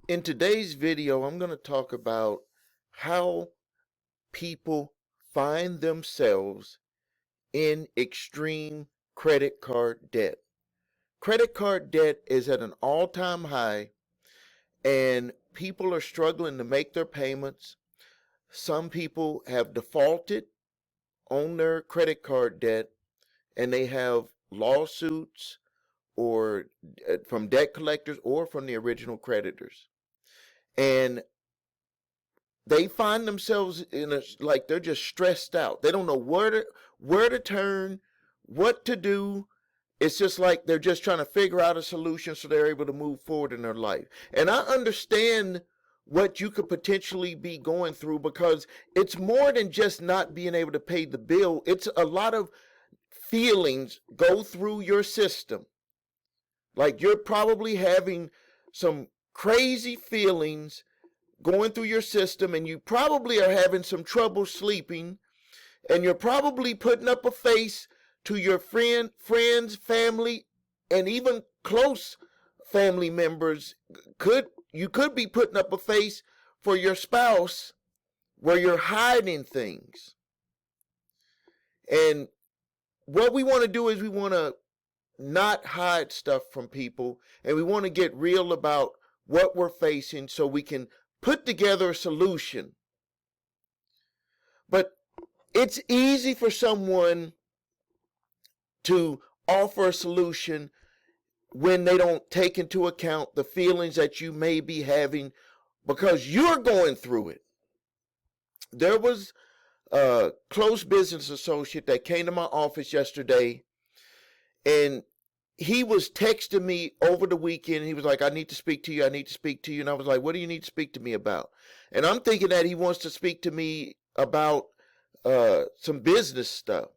In today's video, I'm going to talk about how people find themselves in extreme credit card debt. Credit card debt is at an all-time high, and people are struggling to make their payments. Some people have defaulted on their credit card debt, and they have lawsuits or from debt collectors or from the original creditors. And they find themselves in a, like, they're just stressed out. They don't know where to turn, what to do. It's just like they're just trying to figure out a solution so they're able to move forward in their life. And I understand what you could potentially be going through, because it's more than just not being able to pay the bill. It's a lot of feelings go through your system. Like, you're probably having some crazy feelings going through your system, and you probably are having some trouble sleeping, and you're probably putting up a face to your friends, family, and even close family members. You could be putting up a face for your spouse where you're hiding things. And what we want to do is we want to not hide stuff from people, and we want to get real about what we're facing so we can put together a solution. But it's easy for someone to offer a solution when they don't take into account the feelings that you may be having because you're going through it. There was a close business associate that came to my office yesterday, and he was texting me over the weekend. He was like, I need to speak to you. I need to speak to you. And I was like, what do you need to speak to me about? And I'm thinking that he wants to speak to me about some business stuff.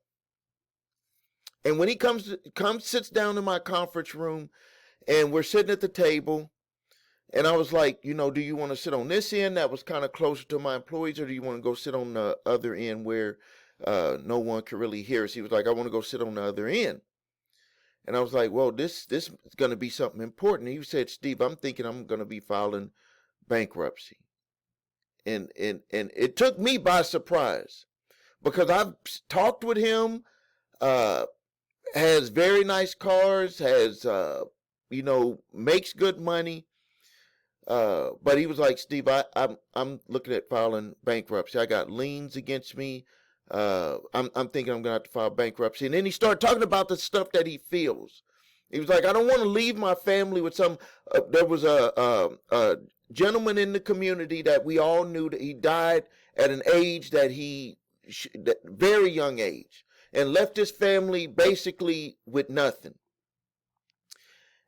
And when he comes, sits down in my conference room, and we're sitting at the table, and I was like, do you want to sit on this end that was kind of closer to my employees, or do you want to go sit on the other end where no one could really hear us? He was like, I want to go sit on the other end. And I was like, well, this is going to be something important. He said, Steve, I'm thinking I'm going to be filing bankruptcy. And it took me by surprise, because I've talked with him, has very nice cars, has, makes good money. But he was like, Steve, I'm looking at filing bankruptcy. I got liens against me. I'm thinking I'm gonna have to file bankruptcy. And then he started talking about the stuff that he feels. He was like, I don't want to leave my family with some. There was a gentleman in the community that we all knew that he died at an age that very young age, and left his family basically with nothing.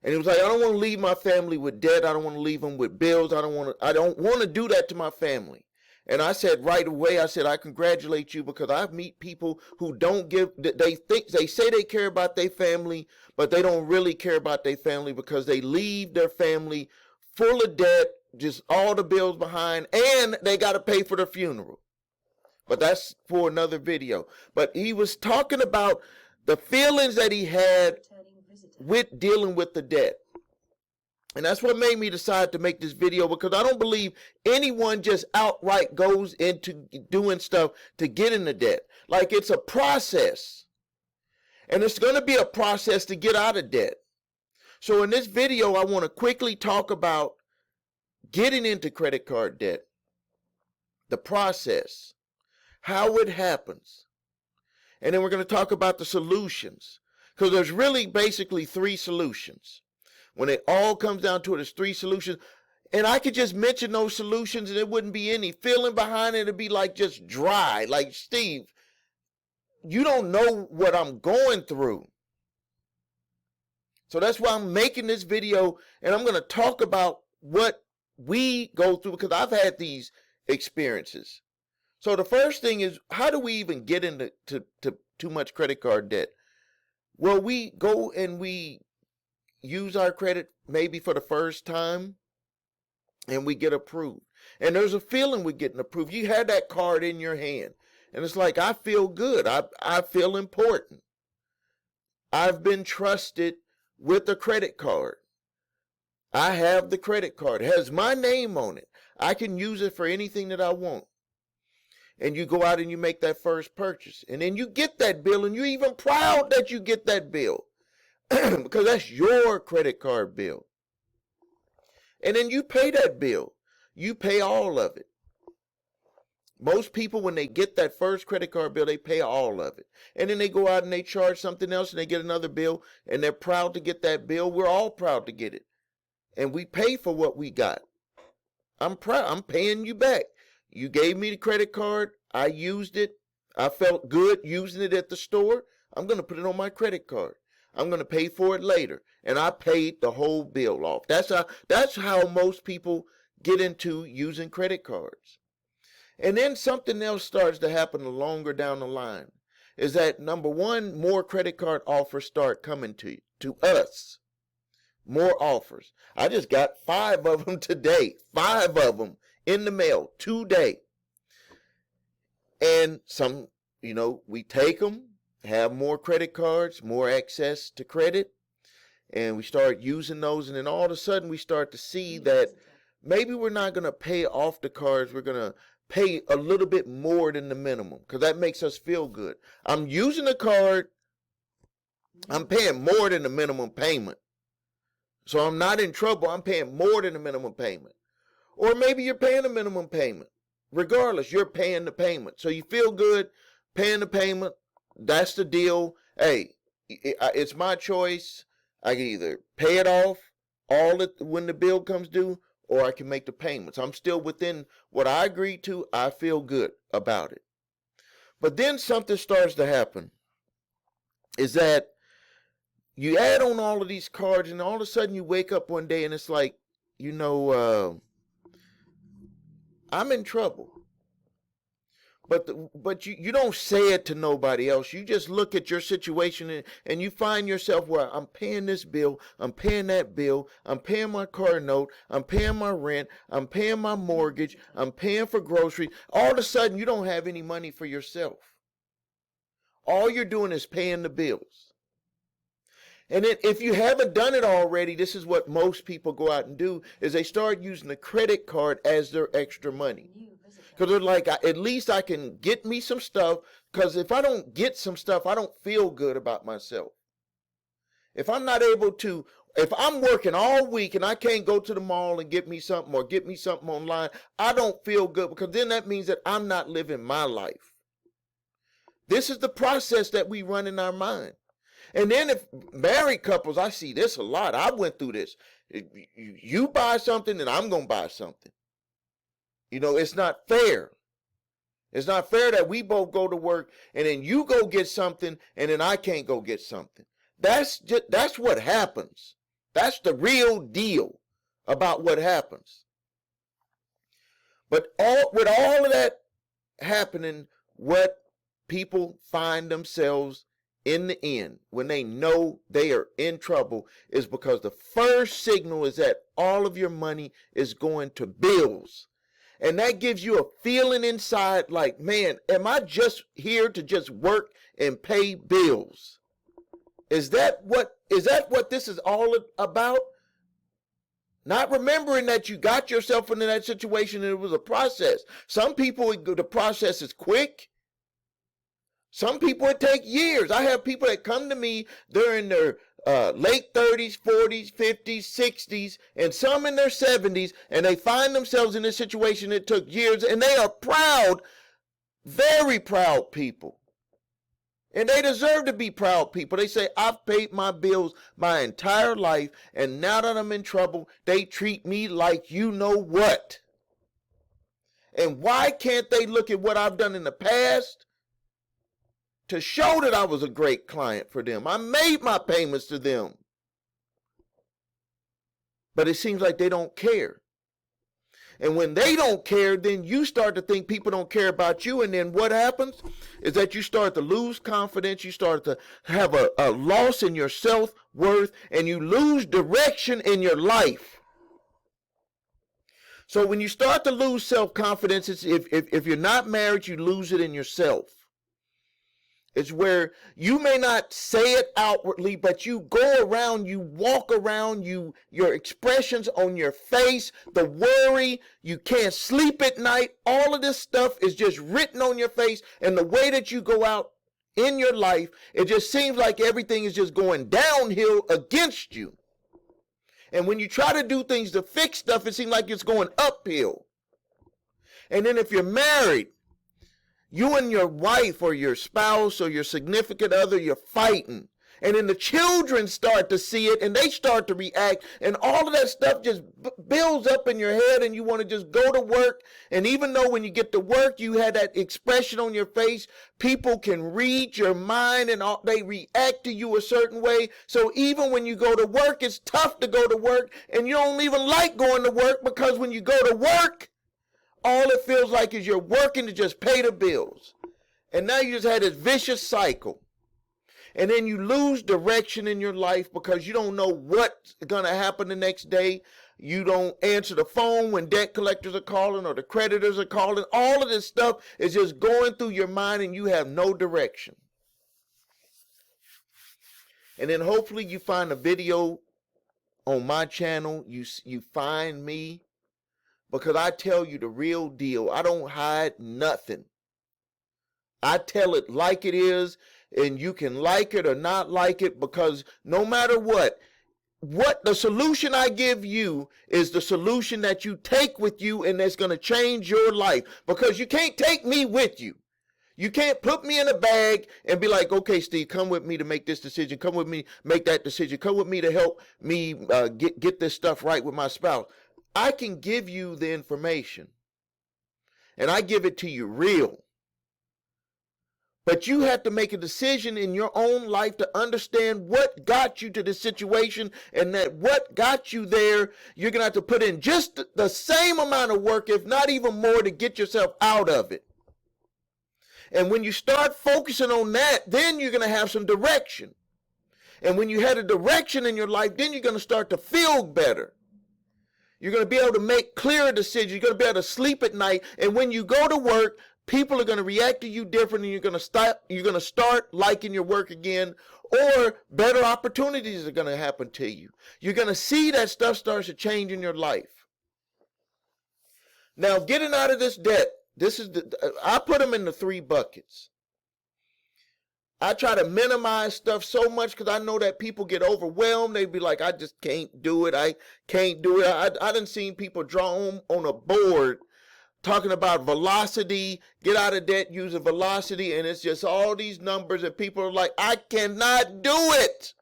And he was like, I don't want to leave my family with debt. I don't want to leave them with bills. I don't want to do that to my family. And I said right away, I congratulate you, because I meet people who don't they say they care about their family, but they don't really care about their family, because they leave their family full of debt, just all the bills behind, and they got to pay for their funeral. But that's for another video. But he was talking about the feelings that he had with dealing with the debt. And that's what made me decide to make this video, because I don't believe anyone just outright goes into doing stuff to get into debt. Like, it's a process. And it's going to be a process to get out of debt. So in this video, I want to quickly talk about getting into credit card debt, the process, how it happens. And then we're going to talk about the solutions, because there's really basically three solutions. When it all comes down to it, there's three solutions. And I could just mention those solutions and it wouldn't be any feeling behind it. It'd be like just dry. Like, Steve, you don't know what I'm going through. So that's why I'm making this video, and I'm going to talk about what we go through, because I've had these experiences. So the first thing is, how do we even get into too much credit card debt? Well, we go and we use our credit maybe for the first time, and we get approved. And there's a feeling with getting approved. You had that card in your hand, and it's like, I feel good. I feel important. I've been trusted with a credit card. I have the credit card. It has my name on it. I can use it for anything that I want. And you go out and you make that first purchase. And then you get that bill, and you're even proud that you get that bill because that's your credit card bill. And then you pay that bill. You pay all of it. Most people, when they get that first credit card bill, they pay all of it. And then they go out and they charge something else and they get another bill, and they're proud to get that bill. We're all proud to get it. And we pay for what we got. I'm proud. I'm paying you back. You gave me the credit card. I used it. I felt good using it at the store. I'm going to put it on my credit card. I'm going to pay for it later. And I paid the whole bill off. That's how most people get into using credit cards. And then something else starts to happen longer down the line. Is that, number one, more credit card offers start coming to us. More offers. I just got 5 of them today. 5 of them in the mail today. And some, we take them, have more credit cards, more access to credit, and we start using those. And then all of a sudden we start to see that maybe we're not going to pay off the cards. We're going to pay a little bit more than the minimum because that makes us feel good. I'm using the card. I'm paying more than the minimum payment. So I'm not in trouble. I'm paying more than the minimum payment. Or maybe you're paying a minimum payment. Regardless, you're paying the payment. So you feel good paying the payment. That's the deal. Hey, it's my choice. I can either pay it off when the bill comes due, or I can make the payments. I'm still within what I agreed to. I feel good about it. But then something starts to happen. Is that you add on all of these cards, and all of a sudden you wake up one day and it's like, I'm in trouble. But you don't say it to nobody else. You just look at your situation and you find yourself where I'm paying this bill, I'm paying that bill, I'm paying my car note, I'm paying my rent, I'm paying my mortgage, I'm paying for groceries. All of a sudden you don't have any money for yourself. All you're doing is paying the bills. And then if you haven't done it already, this is what most people go out and do, is they start using the credit card as their extra money. Because they're like, at least I can get me some stuff, because if I don't get some stuff, I don't feel good about myself. If I'm not able to, if I'm working all week and I can't go to the mall and get me something or get me something online, I don't feel good, because then that means that I'm not living my life. This is the process that we run in our mind. And then if married couples, I see this a lot. I went through this. You buy something and I'm going to buy something. It's not fair. It's not fair that we both go to work and then you go get something and then I can't go get something. That's what happens. That's the real deal about what happens. But with all of that happening, what people find themselves in the end, when they know they are in trouble, is because the first signal is that all of your money is going to bills. And that gives you a feeling inside like, man, am I just here to just work and pay bills? Is that what this is all about? Not remembering that you got yourself into that situation and it was a process. Some people, the process is quick. Some people, it takes years. I have people that come to me, they're in their late 30s, 40s, 50s, 60s, and some in their 70s, and they find themselves in a situation that took years, and they are proud, very proud people. And they deserve to be proud people. They say, I've paid my bills my entire life, and now that I'm in trouble, they treat me like you know what. And why can't they look at what I've done in the past to show that I was a great client for them? I made my payments to them. But it seems like they don't care. And when they don't care, then you start to think people don't care about you. And then what happens is that you start to lose confidence. You start to have a loss in your self-worth, and you lose direction in your life. So when you start to lose self-confidence, if you're not married, you lose it in yourself. It's where you may not say it outwardly, but you go around, you walk around, your expressions on your face, the worry, you can't sleep at night, all of this stuff is just written on your face, and the way that you go out in your life, it just seems like everything is just going downhill against you. And when you try to do things to fix stuff, it seems like it's going uphill. And then if you're married, you and your wife or your spouse or your significant other, you're fighting. And then the children start to see it and they start to react. And all of that stuff just builds up in your head and you want to just go to work. And even though when you get to work, you had that expression on your face, people can read your mind and they react to you a certain way. So even when you go to work, it's tough to go to work. And you don't even like going to work because when you go to work, all it feels like is you're working to just pay the bills. And now you just had this vicious cycle. And then you lose direction in your life because you don't know what's going to happen the next day. You don't answer the phone when debt collectors are calling or the creditors are calling. All of this stuff is just going through your mind and you have no direction. And then hopefully you find a video on my channel. You find me. Because I tell you the real deal. I don't hide nothing. I tell it like it is, and you can like it or not like it, because no matter what the solution I give you is the solution that you take with you, and that's going to change your life. Because you can't take me with you. You can't put me in a bag and be like, okay, Steve, come with me to make this decision. Come with me, make that decision. Come with me to help me get this stuff right with my spouse. I can give you the information, and I give it to you real. But you have to make a decision in your own life to understand what got you to this situation, and that what got you there, you're going to have to put in just the same amount of work, if not even more, to get yourself out of it. And when you start focusing on that, then you're going to have some direction. And when you have a direction in your life, then you're going to start to feel better. You're going to be able to make clearer decisions. You're going to be able to sleep at night. And when you go to work, people are going to react to you differently. You're going to start liking your work again, or better opportunities are going to happen to you. You're going to see that stuff starts to change in your life. Now, getting out of this debt, I put them in the 3 buckets. I try to minimize stuff so much because I know that people get overwhelmed. They be like, I just can't do it. I can't do it. I done seen people draw on a board talking about velocity, get out of debt using velocity, and it's just all these numbers, and people are like, I cannot do it.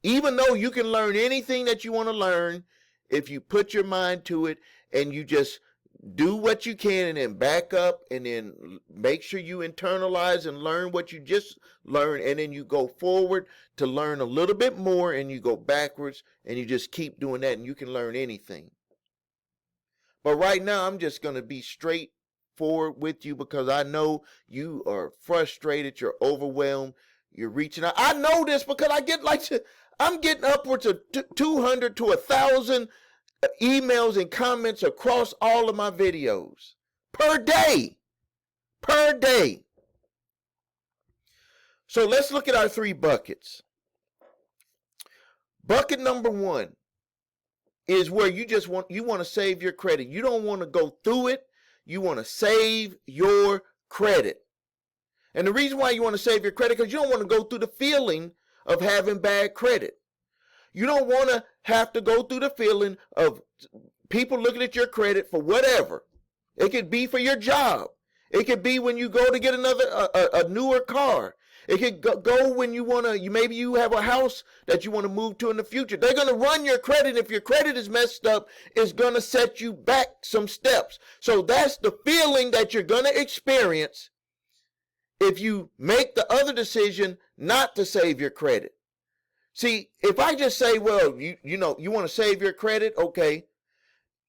Even though you can learn anything that you want to learn, if you put your mind to it and you just do what you can and then back up and then make sure you internalize and learn what you just learned, and then you go forward to learn a little bit more, and you go backwards and you just keep doing that, and you can learn anything. But right now I'm just going to be straightforward with you because I know you are frustrated, you're overwhelmed, you're reaching out. I know this because I'm getting upwards of 200 to 1,000 emails and comments across all of my videos per day. So let's look at our 3 buckets. Bucket number 1 is where you want to save your credit. You don't want to go through it. You want to save your credit. And the reason why you want to save your credit, because you don't want to go through the feeling of having bad credit. You don't want to have to go through the feeling of people looking at your credit for whatever. It could be for your job. It could be when you go to get a newer car. It could go when maybe you have a house that you want to move to in the future. They're going to run your credit. If your credit is messed up, it's going to set you back some steps. So that's the feeling that you're going to experience if you make the other decision not to save your credit. See, if I just say, well, you want to save your credit, okay.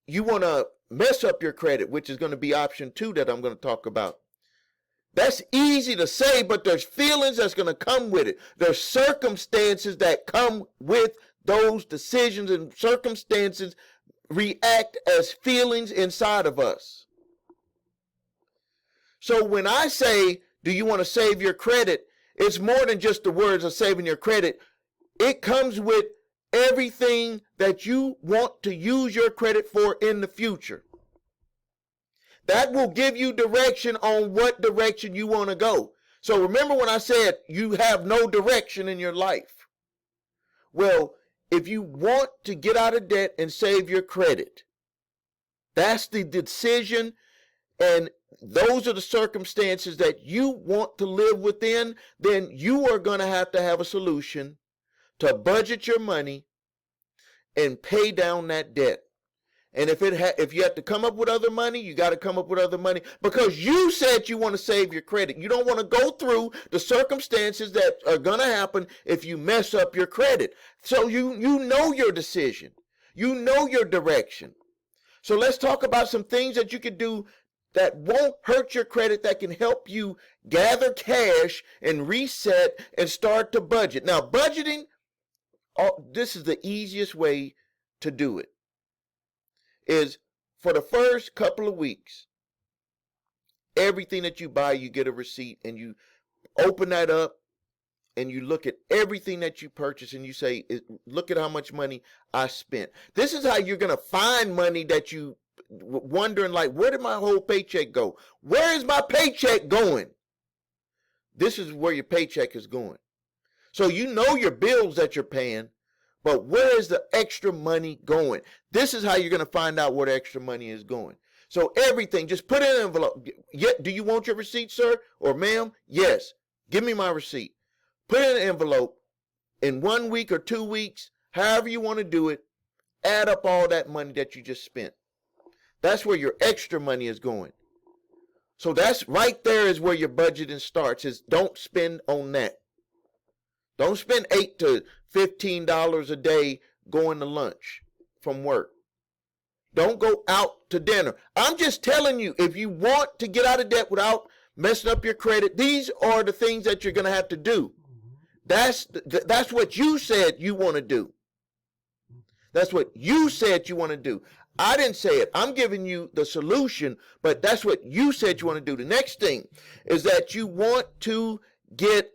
You want to mess up your credit, which is going to be option 2 that I'm going to talk about. That's easy to say, but there's feelings that's going to come with it. There's circumstances that come with those decisions, and circumstances react as feelings inside of us. So when I say do you want to save your credit? It's more than just the words of saving your credit. It comes with everything that you want to use your credit for in the future. That will give you direction on what direction you want to go. So remember when I said you have no direction in your life? Well, if you want to get out of debt and save your credit, that's the decision, and those are the circumstances that you want to live within, then you are going to have a solution to budget your money and pay down that debt. And if you have to come up with other money, you got to come up with other money, because you said you want to save your credit. You don't want to go through the circumstances that are going to happen if you mess up your credit. So you know your decision. You know your direction. So let's talk about some things that you can do that won't hurt your credit, that can help you gather cash and reset and start to budget. Now, budgeting, this is the easiest way to do it. Is for the first couple of weeks, everything that you buy, you get a receipt, and you open that up and you look at everything that you purchase and you say, look at how much money I spent. This is how you're going to find money that you wondering, like, where did my whole paycheck go? Where is my paycheck going? This is where your paycheck is going. So you know your bills that you're paying, but where is the extra money going? This is how you're going to find out where the extra money is going. So everything, just put in an envelope. Do you want your receipt, sir or ma'am? Yes. Give me my receipt. Put in an envelope. In 1 week or 2 weeks, however you want to do it, add up all that money that you just spent. That's where your extra money is going. So that's right there is where your budgeting starts, is don't spend on that. Don't spend $8 to $15 a day going to lunch from work. Don't go out to dinner. I'm just telling you, if you want to get out of debt without messing up your credit, these are the things that you're going to have to do. That's what you said you want to do. That's what you said you want to do. I didn't say it. I'm giving you the solution, but that's what you said you want to do. The next thing is that you want to get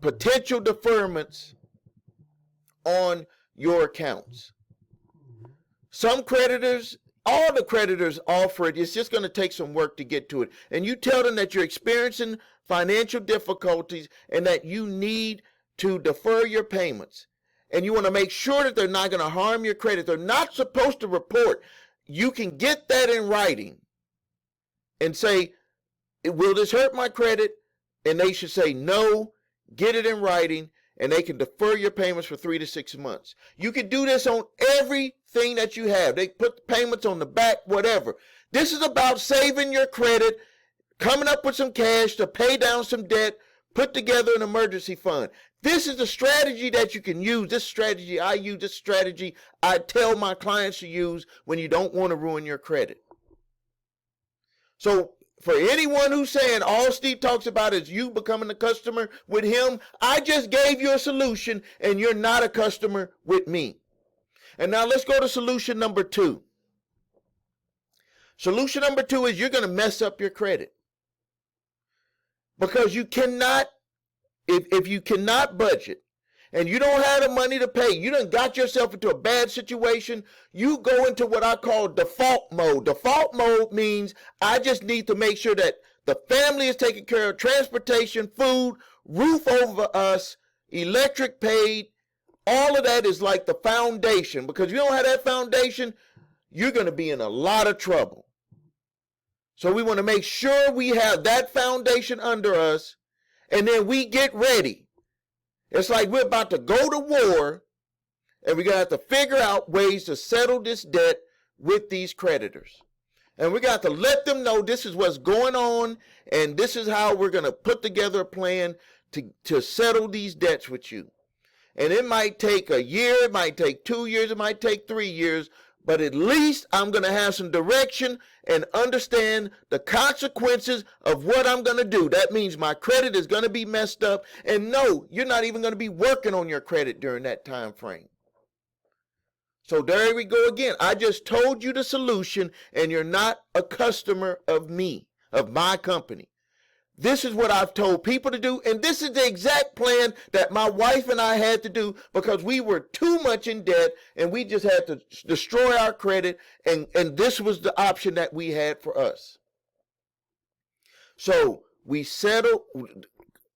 potential deferments on your accounts. Some creditors, all the creditors offer it. It's just going to take some work to get to it. And you tell them that you're experiencing financial difficulties and that you need to defer your payments. And you want to make sure that they're not going to harm your credit. They're not supposed to report. You can get that in writing and say, will this hurt my credit? And they should say no. Get it in writing, and they can defer your payments for 3 to 6 months. You can do this on everything that you have. They put payments on the back, whatever. This is about saving your credit, coming up with some cash to pay down some debt, put together an emergency fund. This is the strategy that you can use. This strategy I use, this strategy I tell my clients to use when you don't want to ruin your credit. So for anyone who's saying all Steve talks about is you becoming a customer with him, I just gave you a solution, and you're not a customer with me. And now let's go to solution number 2. Solution number 2 is you're going to mess up your credit. Because you cannot, if you cannot budget and you don't have the money to pay, you done got yourself into a bad situation, you go into what I call default mode. Default mode means I just need to make sure that the family is taken care of, transportation, food, roof over us, electric paid. All of that is like the foundation, because if you don't have that foundation, you're going to be in a lot of trouble. So we want to make sure we have that foundation under us, and then we get ready. It's like we're about to go to war, and we're going to have to figure out ways to settle this debt with these creditors. And we got to let them know this is what's going on, and this is how we're going to put together a plan to settle these debts with you. And it might take a year, it might take 2 years, it might take 3 years, but at least I'm going to have some direction and understand the consequences of what I'm going to do. That means my credit is going to be messed up. And no, you're not even going to be working on your credit during that time frame. So there we go again. I just told you the solution, and you're not a customer of me, of my company. This is what I've told people to do, and this is the exact plan that my wife and I had to do because we were too much in debt and we just had to destroy our credit, and this was the option that we had for us. So we settled,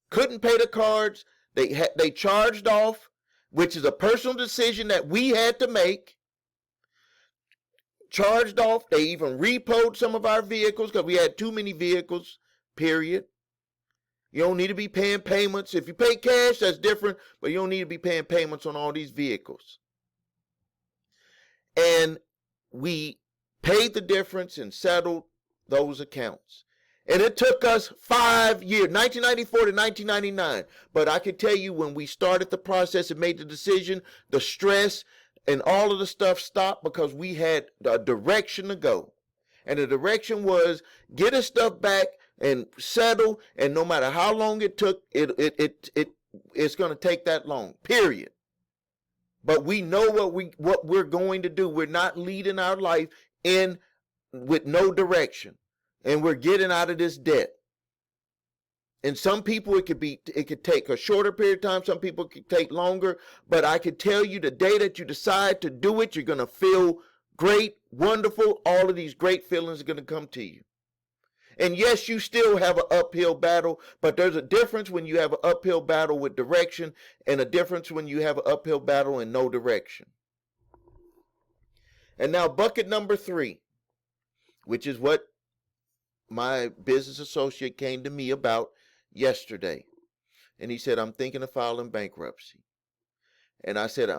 couldn't pay the cards, they charged off, which is a personal decision that we had to make. Charged off, they even repoed some of our vehicles because we had too many vehicles. Period. You don't need to be paying payments. If you pay cash, that's different, but you don't need to be paying payments on all these vehicles. And we paid the difference and settled those accounts. And it took us 5 years, 1994 to 1999. But I can tell you, when we started the process and made the decision, the stress and all of the stuff stopped because we had a direction to go. And the direction was get his stuff back and settle, and no matter how long it took, it's going to take that long, period. But we know what we're going to do. We're not leading our life in with no direction, and we're getting out of this debt. And some people it could take a shorter period of time, some people it could take longer, but I can tell you the day that you decide to do it, you're going to feel great, wonderful. All of these great feelings are going to come to you. And yes, you still have an uphill battle, but there's a difference when you have an uphill battle with direction and a difference when you have an uphill battle in no direction. And now bucket number 3, which is what my business associate came to me about yesterday. And he said, I'm thinking of filing bankruptcy. And I said,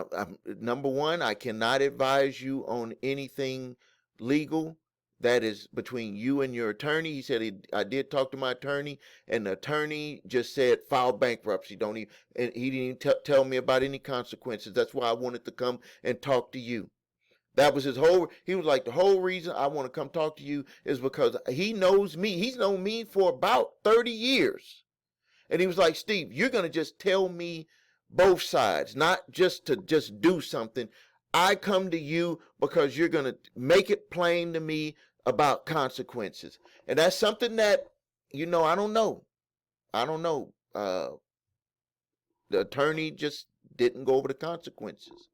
number one, I cannot advise you on anything legal. That is between you and your attorney. He said, I did talk to my attorney, and the attorney just said, file bankruptcy. And he didn't even tell me about any consequences. That's why I wanted to come and talk to you. That was he was like, the whole reason I want to come talk to you is because he knows me. He's known me for about 30 years. And he was like, Steve, you're going to just tell me both sides, not just to just do something. I come to you because you're going to make it plain to me about consequences. And that's something that, I don't know. The attorney just didn't go over the consequences.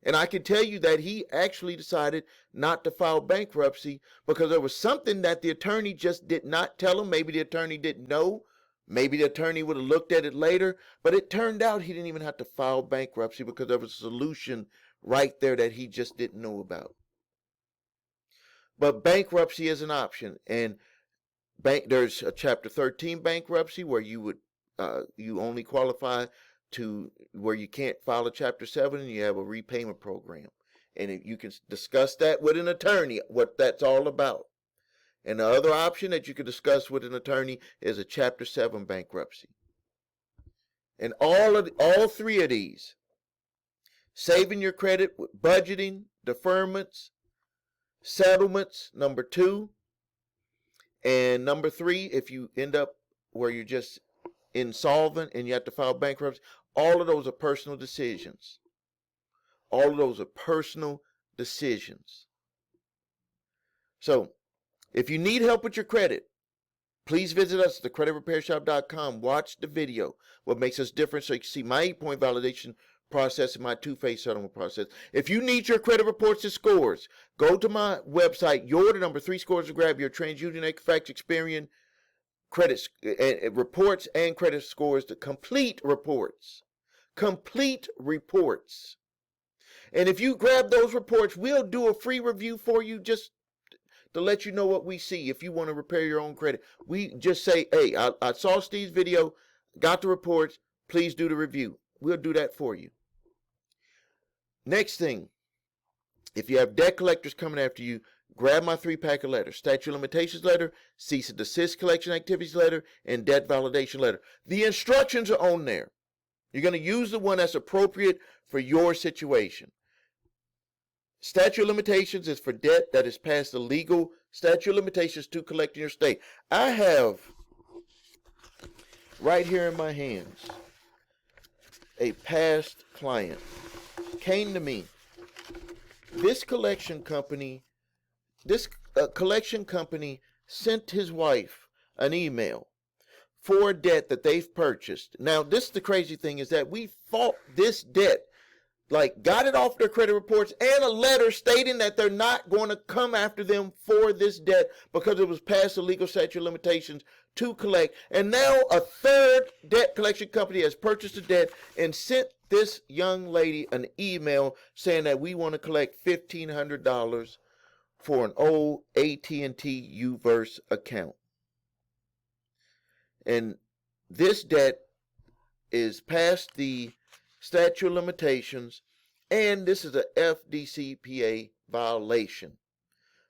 And I can tell you that he actually decided not to file bankruptcy because there was something that the attorney just did not tell him. Maybe the attorney didn't know. Maybe the attorney would have looked at it later. But it turned out he didn't even have to file bankruptcy because there was a solution right there that he just didn't know about. But bankruptcy is an option. And there's a Chapter 13 bankruptcy where you only qualify to where you can't file a Chapter 7, and you have a repayment program. And you can discuss that with an attorney, what that's all about. And the other option that you can discuss with an attorney is a Chapter 7 bankruptcy. And all 3 of these, saving your credit with budgeting, deferments, settlements, number 2, and number 3, if you end up where you're just insolvent and you have to file bankruptcy, all of those are personal decisions. All of those are personal decisions. So, if you need help with your credit, please visit us at thecreditrepairshop.com. Watch the video, what makes us different, so you can see my 8-point validation process and my 2-phase settlement process. If you need your credit reports and scores, go to my website. You're the number 3 scores to grab your TransUnion, Equifax, Experian credit reports and credit scores, the complete reports. Complete reports. And if you grab those reports, we'll do a free review for you just to let you know what we see. If you want to repair your own credit, we just say, hey, I saw Steve's video, got the reports, please do the review. We'll do that for you. Next thing, if you have debt collectors coming after you, grab my 3-pack of letters: statute of limitations letter, cease and desist collection activities letter, and debt validation letter. The instructions are on there. You're going to use the one that's appropriate for your situation. Statute of limitations is for debt that is past the legal statute of limitations to collect in your state. I have right here in my hands a past client came to me. This collection company sent his wife an email for a debt that they've purchased. Now, this is the crazy thing, is that we fought this debt, like got it off their credit reports, and a letter stating that they're not going to come after them for this debt because it was past the legal statute of limitations to collect. And now a third debt collection company has purchased the debt and sent this young lady an email saying that we want to collect $1,500 for an old AT&T Uverse account. And this debt is past the statute of limitations, and this is a FDCPA violation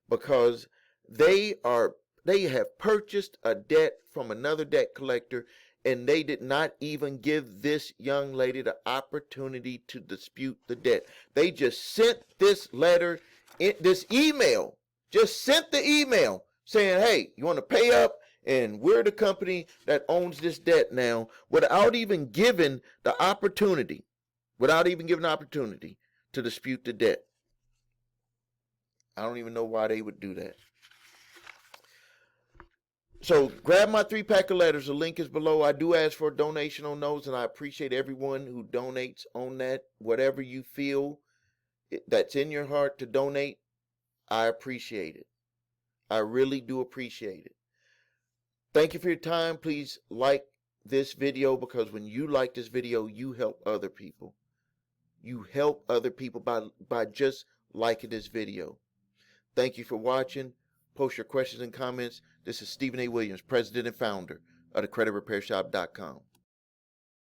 because they have purchased a debt from another debt collector, and they did not even give this young lady the opportunity to dispute the debt. They just sent this letter, this email, just sent the email saying, hey, you want to pay up? And we're the company that owns this debt now, without even giving the opportunity, to dispute the debt. I don't even know why they would do that. So grab my 3-pack of letters. The link is below. I do ask for a donation on those, and I appreciate everyone who donates on that. Whatever you feel that's in your heart to donate, I appreciate it. I really do appreciate it. Thank you for your time. Please like this video, because when you like this video, you help other people. You help other people by just liking this video. Thank you for watching. Post your questions and comments. This is Stephen A. Williams, president and founder of thecreditrepairshop.com.